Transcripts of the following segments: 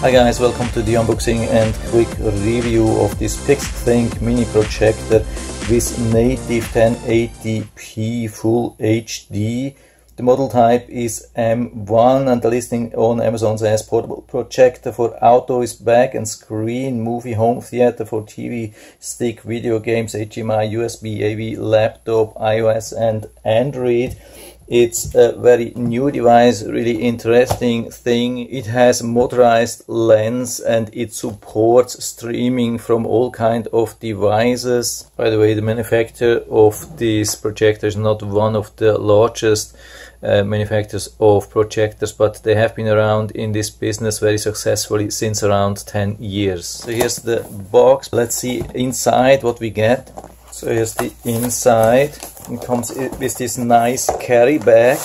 Hi guys, welcome to the unboxing and quick review of this Pixthink mini projector with native 1080p Full HD. The model type is M1 and the listing on Amazon says portable projector for auto, back and screen, movie, home theater, for TV, stick, video games, HDMI, USB, AV, laptop, iOS and Android. It's a very new device, really interesting thing. It has motorized lens and it supports streaming from all kind of devices. By the way, the manufacturer of this projector is not one of the largest manufacturers of projectors, but they have been around in this business very successfully since around 10 years. So here's the box. Let's see inside what we get. So here's the inside. It comes with this nice carry bag.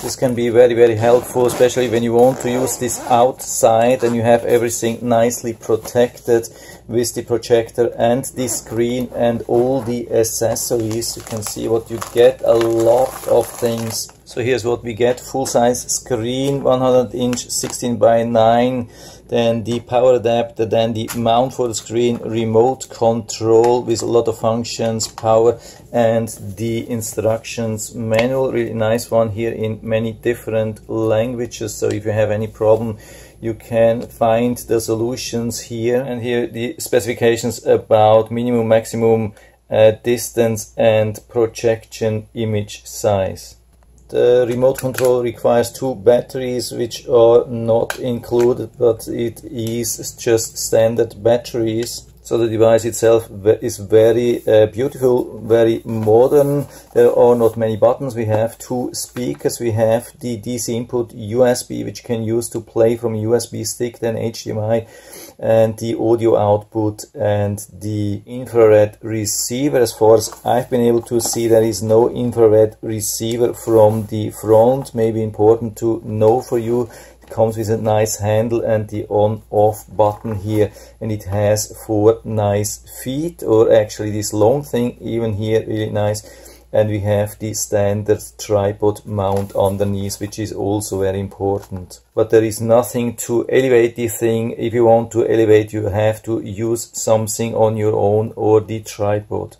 This can be very helpful, especially when you want to use this outside and you have everything nicely protected with the projector and the screen and all the accessories. You can see what you get, a lot of things. So here's what we get: full-size screen, 100-inch 16:9, then the power adapter, then the mount for the screen, remote control with a lot of functions, power, and the instructions manual. Really nice one here in many different languages, so if you have any problem you can find the solutions here. And here the specifications about minimum, maximum distance and projection image size. The remote control requires 2 batteries, which are not included, but it is just standard batteries. So the device itself is very beautiful, very modern. There are not many buttons. We have 2 speakers. We have the DC input USB, which you can use to play from a USB stick, then HDMI, and the audio output and the infrared receiver. As far as I've been able to see, there is no infrared receiver from the front. Maybe important to know for you. Comes with a nice handle and the on-off button here, and it has 4 nice feet, or actually this long thing even here, really nice. And we have the standard tripod mount underneath, which is also very important. But there is nothing to elevate the thing. If you want to elevate, you have to use something on your own or the tripod.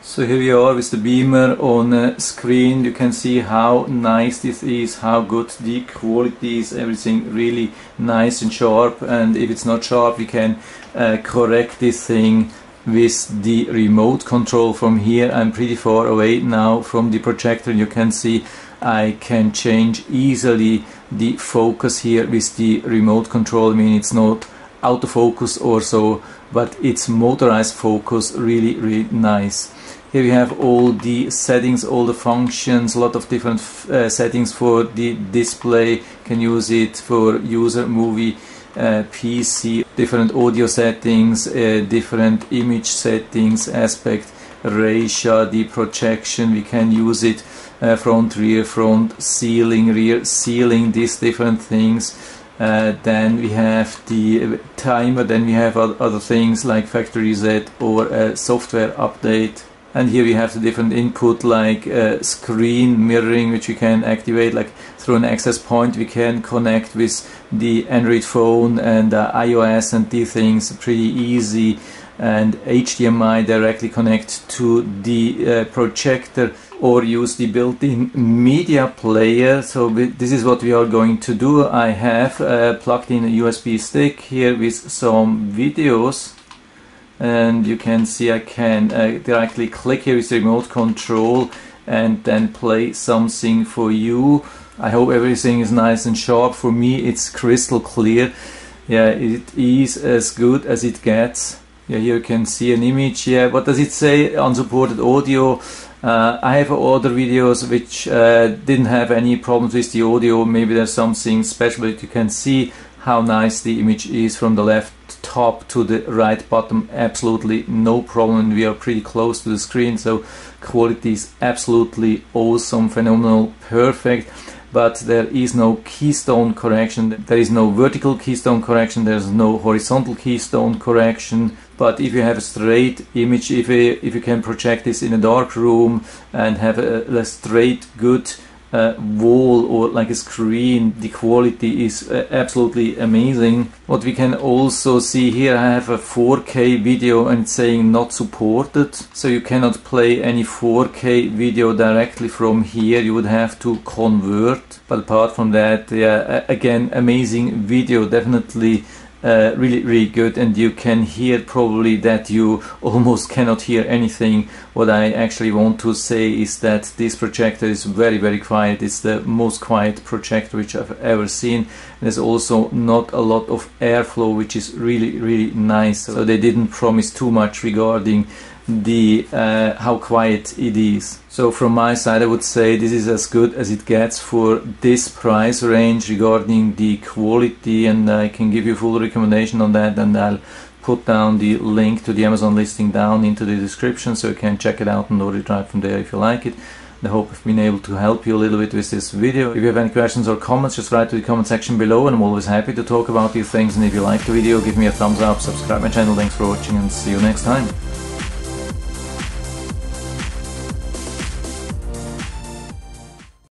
So here we are with the beamer on a screen. You can see how nice this is, how good the quality is, everything really nice and sharp. And if it's not sharp, we can correct this thing with the remote control from here. I'm pretty far away now from the projector. You can see I can change easily the focus here with the remote control. I mean, it's not autofocus or so, but it's motorized focus, really nice. Here we have all the settings, all the functions, a lot of different settings for the display. Can use it for user, movie, PC, different audio settings, different image settings, aspect ratio, the projection. We can use it front, rear, front, ceiling, rear, ceiling, these different things. Then we have the timer, then we have other things like factory reset or a software update. And here we have the different input like screen mirroring, which we can activate like through an access point. We can connect with the Android phone and iOS and these things pretty easy. And HDMI directly connect to the projector or use the built-in media player. So this is what we are going to do. I have plugged in a USB stick here with some videos. And you can see I can directly click here with the remote control and then play something for you. I hope everything is nice and sharp. For me it's crystal clear. Yeah, it is as good as it gets. Yeah, here you can see an image. Yeah, what does it say? Unsupported audio. I have other videos which didn't have any problems with the audio. Maybe there's something special, but you can see how nice the image is from the left top to the right bottom. Absolutely no problem. We are pretty close to the screen, so quality is absolutely awesome, phenomenal, perfect. But there is no keystone correction, there is no vertical keystone correction, there's no horizontal keystone correction. But if you have a straight image, if you can project this in a dark room and have a straight good wall or like a screen, the quality is absolutely amazing. What we can also see here, I have a 4K video and it's saying not supported, so you cannot play any 4K video directly from here, you would have to convert. But apart from that, yeah, again, amazing video, definitely really good, and you can hear probably that you almost cannot hear anything. What I actually want to say is that this projector is very quiet. It's the most quiet projector which I've ever seen. There's also not a lot of airflow, which is really nice. So they didn't promise too much regarding the how quiet it is. So from my side, I would say this is as good as it gets for this price range regarding the quality, and I can give you full recommendation on that, and I'll put down the link to the Amazon listing down into the description so you can check it out and order it right from there if you like it. I hope I've been able to help you a little bit with this video. If you have any questions or comments, just write to the comment section below, and I'm always happy to talk about these things. And if you like the video, give me a thumbs up, subscribe my channel. Thanks for watching, and see you next time.